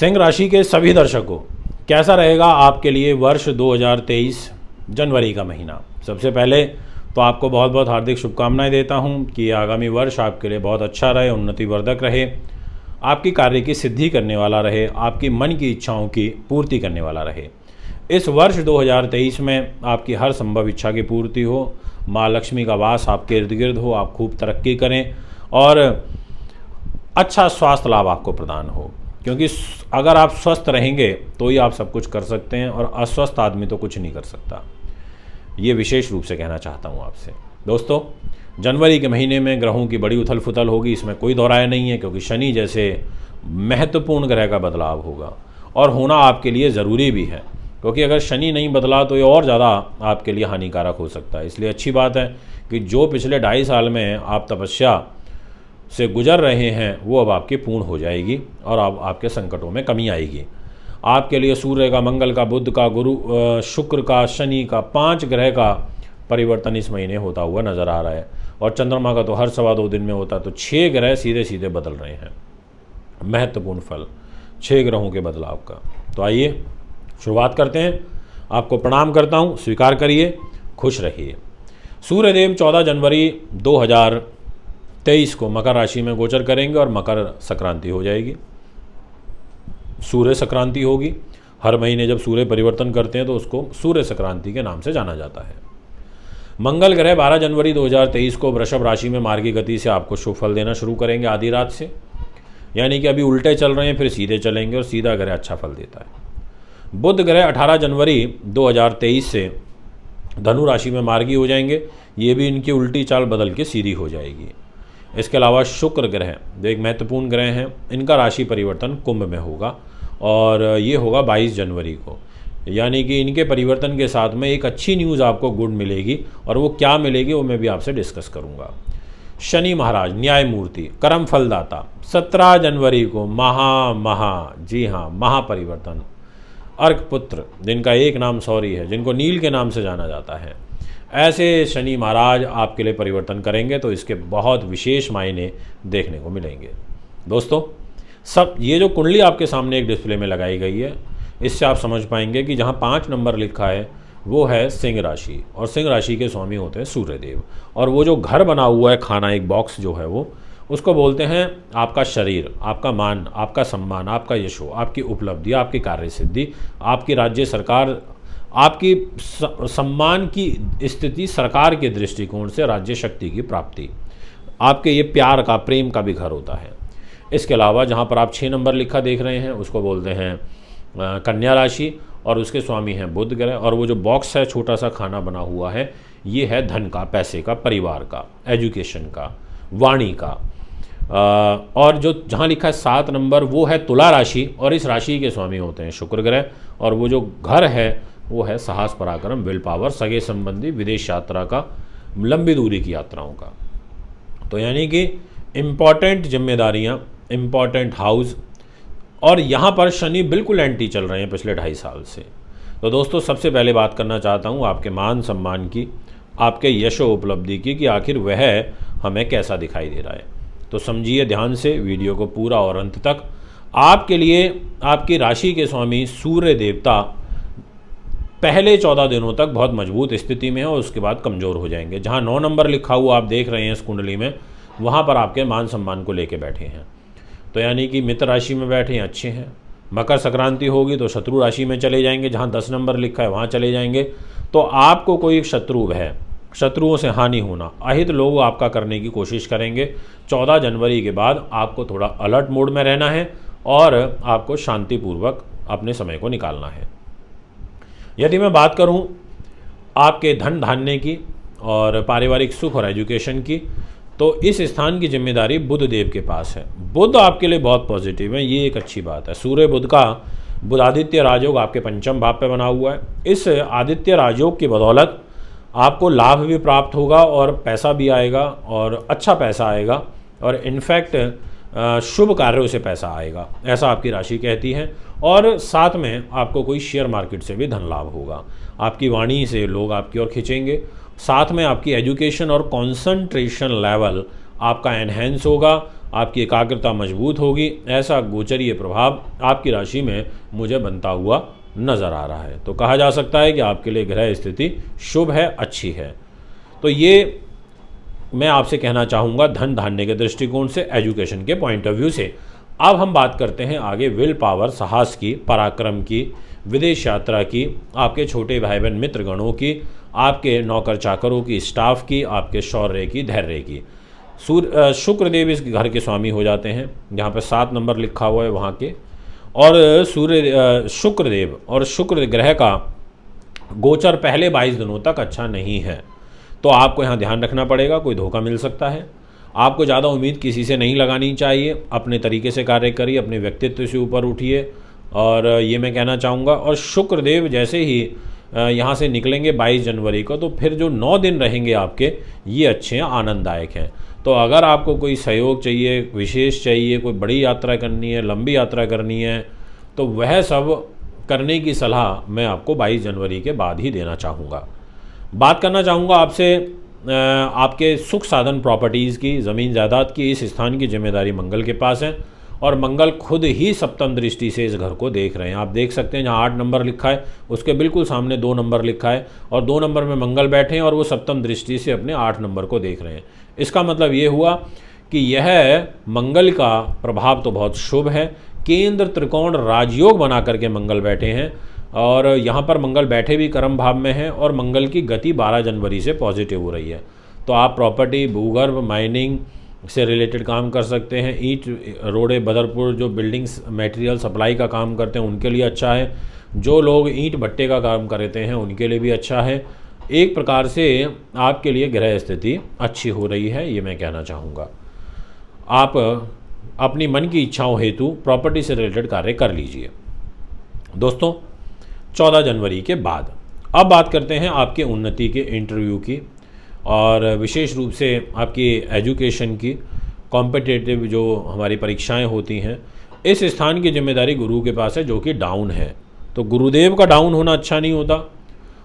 सिंह राशि के सभी दर्शकों, कैसा रहेगा आपके लिए वर्ष 2023 जनवरी का महीना। सबसे पहले तो आपको बहुत बहुत हार्दिक शुभकामनाएं देता हूं कि आगामी वर्ष आपके लिए बहुत अच्छा रहे, उन्नतिवर्धक रहे, आपकी कार्य की सिद्धि करने वाला रहे, आपकी मन की इच्छाओं की पूर्ति करने वाला रहे। इस वर्ष 2023 में आपकी हर संभव इच्छा की पूर्ति हो, माँ लक्ष्मी का वास आपके इर्द गिर्द हो, आप खूब तरक्की करें और अच्छा स्वास्थ्य लाभ आपको प्रदान हो, क्योंकि अगर आप स्वस्थ रहेंगे तो ही आप सब कुछ कर सकते हैं और अस्वस्थ आदमी तो कुछ नहीं कर सकता। ये विशेष रूप से कहना चाहता हूँ आपसे। दोस्तों, जनवरी के महीने में ग्रहों की बड़ी उथल फुथल होगी, इसमें कोई दो राय नहीं है, क्योंकि शनि जैसे महत्वपूर्ण ग्रह का बदलाव होगा और होना आपके लिए ज़रूरी भी है, क्योंकि अगर शनि नहीं बदला तो ये और ज़्यादा आपके लिए हानिकारक हो सकता है। इसलिए अच्छी बात है कि जो पिछले 2.5 साल में आप तपस्या से गुजर रहे हैं वो अब आपकी पूर्ण हो जाएगी और अब आपके संकटों में कमी आएगी। आपके लिए सूर्य का, मंगल का, बुध का, गुरु शुक्र का, शनि का, 5 ग्रह का परिवर्तन इस महीने होता हुआ नज़र आ रहा है और चंद्रमा का तो हर 2.25 दिन में होता है। तो 6 ग्रह सीधे सीधे बदल रहे हैं। महत्वपूर्ण फल 6 ग्रहों के बदलाव का। तो आइए शुरुआत करते हैं। आपको प्रणाम करता हूँ, स्वीकार करिए, खुश रहिए। सूर्यदेव 14 जनवरी 2023 को मकर राशि में गोचर करेंगे और मकर संक्रांति हो जाएगी। सूर्य संक्रांति होगी। हर महीने जब सूर्य परिवर्तन करते हैं तो उसको सूर्य संक्रांति के नाम से जाना जाता है। मंगल ग्रह 12 जनवरी 2023 को वृषभ राशि में मार्गी गति से आपको शुभ फल देना शुरू करेंगे आधी रात से, यानी कि अभी उल्टे चल रहे हैं फिर सीधे चलेंगे और सीधा ग्रह अच्छा फल देता है। बुध ग्रह 18 जनवरी 2023 से धनु राशि में मार्गी हो जाएंगे, ये भी इनकी उल्टी चाल बदल के सीधी हो जाएगी। इसके अलावा शुक्र ग्रह जो एक महत्वपूर्ण ग्रह हैं, इनका राशि परिवर्तन कुंभ में होगा और ये होगा 22 जनवरी को, यानी कि इनके परिवर्तन के साथ में एक अच्छी न्यूज़ आपको गुड मिलेगी और वो क्या मिलेगी वो मैं भी आपसे डिस्कस करूँगा। शनि महाराज न्यायमूर्ति, कर्म फलदाता, 17 जनवरी को जी हाँ महापरिवर्तन, अर्कपुत्र जिनका एक नाम सौरी है, जिनको नील के नाम से जाना जाता है, ऐसे शनि महाराज आपके लिए परिवर्तन करेंगे तो इसके बहुत विशेष मायने देखने को मिलेंगे। दोस्तों, सब ये जो कुंडली आपके सामने एक डिस्प्ले में लगाई गई है, इससे आप समझ पाएंगे कि जहाँ 5 नंबर लिखा है वो है सिंह राशि और सिंह राशि के स्वामी होते हैं सूर्यदेव। और वो जो घर बना हुआ है खाना, एक बॉक्स जो है वो, उसको बोलते हैं आपका शरीर, आपका मान, आपका सम्मान, आपका यशो, आपकी उपलब्धि, आपकी कार्य सिद्धि, आपकी राज्य सरकार, आपकी सम्मान की स्थिति सरकार के दृष्टिकोण से राज्य शक्ति की प्राप्ति, आपके ये प्यार का, प्रेम का भी घर होता है। इसके अलावा जहाँ पर आप 6 नंबर लिखा देख रहे हैं उसको बोलते हैं कन्या राशि और उसके स्वामी हैं बुध ग्रह। और वो जो बॉक्स है छोटा सा खाना बना हुआ है, ये है धन का, पैसे का, परिवार का, एजुकेशन का, वाणी का। और जो जहाँ लिखा है 7 नंबर वो है तुला राशि और इस राशि के स्वामी होते हैं शुक्र ग्रह। और वो जो घर है वो है साहस, पराक्रम, विल पावर, सगे संबंधी, विदेश यात्रा का, लंबी दूरी की यात्राओं का। तो यानी कि इम्पॉर्टेंट जिम्मेदारियाँ, इम्पॉर्टेंट हाउस, और यहाँ पर शनि बिल्कुल एंटी चल रहे हैं पिछले 2.5 साल से। तो दोस्तों, सबसे पहले बात करना चाहता हूँ आपके मान सम्मान की, आपके यशो उपलब्धि की, कि आखिर वह हमें कैसा दिखाई दे रहा है। तो समझिए ध्यान से वीडियो को पूरा और अंत तक। आपके लिए आपकी राशि के स्वामी सूर्य देवता पहले 14 दिनों तक बहुत मजबूत स्थिति में है और उसके बाद कमज़ोर हो जाएंगे। जहाँ 9 नंबर लिखा हुआ आप देख रहे हैं इस कुंडली में, वहाँ पर आपके मान सम्मान को लेके बैठे हैं। तो यानी कि मित्र राशि में बैठे हैं, अच्छे हैं। मकर संक्रांति होगी तो शत्रु राशि में चले जाएंगे, जहाँ 10 नंबर लिखा है वहाँ चले जाएंगे। तो आपको कोई शत्रु है, शत्रुओं से हानि होना, अहित लोग आपका करने की कोशिश करेंगे। 14 जनवरी के बाद आपको थोड़ा अलर्ट मोड में रहना है और आपको शांतिपूर्वक अपने समय को निकालना है। यदि मैं बात करूं आपके धन धान्य की और पारिवारिक सुख और एजुकेशन की, तो इस स्थान की जिम्मेदारी बुध देव के पास है। बुध आपके लिए बहुत पॉजिटिव है, ये एक अच्छी बात है। सूर्य बुध का बुधादित्य राजयोग आपके 5वें भाव पे बना हुआ है। इस आदित्य राजयोग की बदौलत आपको लाभ भी प्राप्त होगा और पैसा भी आएगा और अच्छा पैसा आएगा और इनफैक्ट शुभ कार्यों से पैसा आएगा, ऐसा आपकी राशि कहती है। और साथ में आपको कोई शेयर मार्केट से भी धन लाभ होगा, आपकी वाणी से लोग आपकी ओर खींचेंगे। साथ में आपकी एजुकेशन और कॉन्संट्रेशन लेवल आपका एनहेंस होगा आपकी एकाग्रता मजबूत होगी, ऐसा गोचरीय प्रभाव आपकी राशि में मुझे बनता हुआ नज़र आ रहा है। तो कहा जा सकता है कि आपके लिए ग्रह स्थिति शुभ है, अच्छी है। तो ये मैं आपसे कहना चाहूँगा धन धान्य के दृष्टिकोण से, एजुकेशन के पॉइंट ऑफ व्यू से। अब हम बात करते हैं आगे विल पावर, साहस की, पराक्रम की, विदेश यात्रा की, आपके छोटे भाई बहन मित्रगणों की, आपके नौकर चाकरों की, स्टाफ की, आपके शौर्य की, धैर्य की। शुक्रदेव इस घर के स्वामी हो जाते हैं, जहाँ पे 7 नंबर लिखा हुआ है वहाँ के। और शुक्रदेव और शुक्र ग्रह का गोचर पहले 22 दिनों तक अच्छा नहीं है, तो आपको यहाँ ध्यान रखना पड़ेगा, कोई धोखा मिल सकता है। आपको ज़्यादा उम्मीद किसी से नहीं लगानी चाहिए, अपने तरीके से कार्य करिए, अपने व्यक्तित्व से ऊपर उठिए, और ये मैं कहना चाहूँगा। और शुक्रदेव जैसे ही यहाँ से निकलेंगे 22 जनवरी को, तो फिर जो 9 दिन रहेंगे आपके, ये अच्छे हैं, आनंददायक हैं। तो अगर आपको कोई सहयोग चाहिए, विशेष चाहिए, कोई बड़ी यात्रा करनी है, लंबी यात्रा करनी है, तो वह सब करने की सलाह मैं आपको 22 जनवरी के बाद ही देना चाहूँगा। बात करना चाहूँगा आपसे आपके सुख साधन प्रॉपर्टीज़ की, ज़मीन जायदाद की। इस स्थान की जिम्मेदारी मंगल के पास है, और मंगल खुद ही सप्तम दृष्टि से इस घर को देख रहे हैं। आप देख सकते हैं जहाँ 8 नंबर लिखा है उसके बिल्कुल सामने 2 नंबर लिखा है, और 2 नंबर में मंगल बैठे हैं और वो सप्तम दृष्टि से अपने 8 नंबर को देख रहे हैं। इसका मतलब ये हुआ कि यह मंगल का प्रभाव तो बहुत शुभ है। केंद्र त्रिकोण राजयोग बना करके मंगल बैठे हैं, और यहाँ पर मंगल बैठे भी कर्म भाव में हैं, और मंगल की गति 12 जनवरी से पॉजिटिव हो रही है। तो आप प्रॉपर्टी, भूगर्भ, माइनिंग से रिलेटेड काम कर सकते हैं। ईंट रोड़े बदरपुर जो बिल्डिंग्स मटेरियल सप्लाई का काम करते हैं उनके लिए अच्छा है। जो लोग ईंट भट्टे का काम करते हैं उनके लिए भी अच्छा है। एक प्रकार से आपके लिए ग्रह स्थिति अच्छी हो रही है, ये मैं कहना चाहूँगा। आप अपनी मन की इच्छाओं हेतु प्रॉपर्टी से रिलेटेड कार्य कर लीजिए। दोस्तों, 14 जनवरी के बाद अब बात करते हैं आपके उन्नति के, इंटरव्यू की, और विशेष रूप से आपकी एजुकेशन की, कॉम्पिटिटिव जो हमारी परीक्षाएं होती हैं। इस स्थान की जिम्मेदारी गुरु के पास है, जो कि डाउन है। तो गुरुदेव का डाउन होना अच्छा नहीं होता,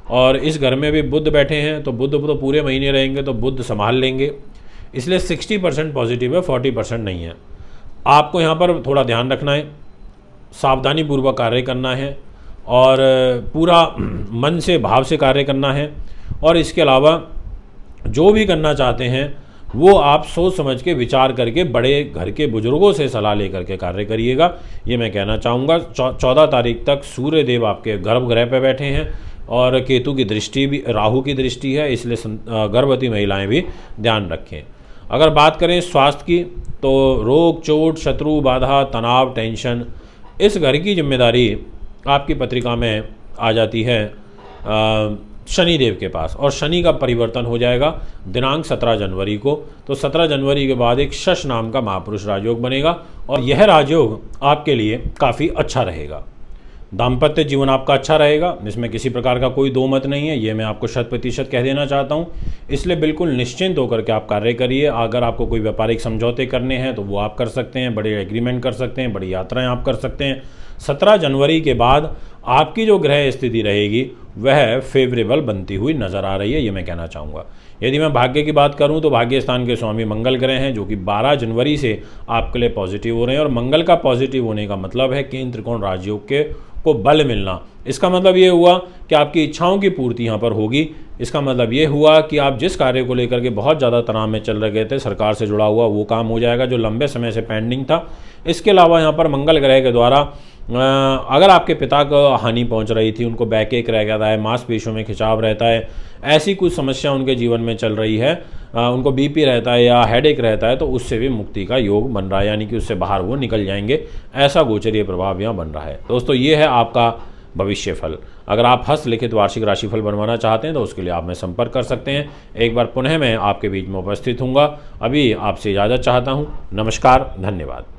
और इस घर में भी बुध बैठे हैं, तो बुध तो पूरे महीने रहेंगे, तो बुध संभाल लेंगे। इसलिए 60% पॉजिटिव है, 40% नहीं है। आपको यहाँ पर थोड़ा ध्यान रखना है, सावधानी पूर्वक कार्य करना है, और पूरा मन से, भाव से कार्य करना है। और इसके अलावा जो भी करना चाहते हैं वो आप सोच समझ के, विचार करके, बड़े घर के बुजुर्गों से सलाह लेकर के कार्य करिएगा, ये मैं कहना चाहूँगा। 14 तारीख तक सूर्य देव आपके गर्भगृह पर बैठे हैं, और केतु की दृष्टि भी, राहु की दृष्टि है, इसलिए गर्भवती महिलाएं भी ध्यान रखें। अगर बात करें स्वास्थ्य की, तो रोग, चोट, शत्रु, बाधा, तनाव, टेंशन, इस घर की जिम्मेदारी आपकी पत्रिका में आ जाती है शनिदेव के पास, और शनि का परिवर्तन हो जाएगा दिनांक 17 जनवरी को। तो 17 जनवरी के बाद एक शश नाम का महापुरुष राजयोग बनेगा, और यह राजयोग आपके लिए काफ़ी अच्छा रहेगा। दाम्पत्य जीवन आपका अच्छा रहेगा, इसमें किसी प्रकार का कोई दो मत नहीं है, ये मैं आपको 100% कह देना चाहता हूँ। इसलिए बिल्कुल निश्चिंत होकर के आप कार्य करिए। अगर आपको कोई व्यापारिक समझौते करने हैं तो वो आप कर सकते हैं, बड़े एग्रीमेंट कर सकते हैं, बड़ी यात्राएं आप कर सकते हैं। 17 जनवरी के बाद आपकी जो ग्रह स्थिति रहेगी वह फेवरेबल बनती हुई नज़र आ रही है, ये मैं कहना चाहूँगा। यदि मैं भाग्य की बात करूं तो भाग्य स्थान के स्वामी मंगल ग्रह हैं, जो कि 12 जनवरी से आपके लिए पॉजिटिव हो रहे हैं। और मंगल का पॉजिटिव होने का मतलब है केंद्र त्रिकोण राजयोग के को बल मिलना। इसका मतलब ये हुआ कि आपकी इच्छाओं की पूर्ति यहाँ पर होगी। इसका मतलब ये हुआ कि आप जिस कार्य को लेकर के बहुत ज़्यादा तनाव में चल रहे थे, सरकार से जुड़ा हुआ, वो काम हो जाएगा जो लंबे समय से पेंडिंग था। इसके अलावा यहाँ पर मंगल ग्रह के द्वारा अगर आपके पिता को हानि पहुंच रही थी, उनको बैकएक रह गया है, मांसपेशियों में खिंचाव रहता है, ऐसी कुछ समस्या उनके जीवन में चल रही है, उनको बीपी रहता है या हेडेक रहता है, तो उससे भी मुक्ति का योग बन रहा है, यानी कि उससे बाहर वो निकल जाएंगे। ऐसा गोचरीय प्रभाव यहाँ बन रहा है। दोस्तों, ये है आपका भविष्य फल। अगर आप हस्तलिखित वार्षिक राशिफल बनवाना चाहते हैं तो उसके लिए आप में संपर्क कर सकते हैं। एक बार पुनः मैं आपके बीच में उपस्थित हूँगा। अभी आपसे इजाज़त चाहता हूँ। नमस्कार, धन्यवाद।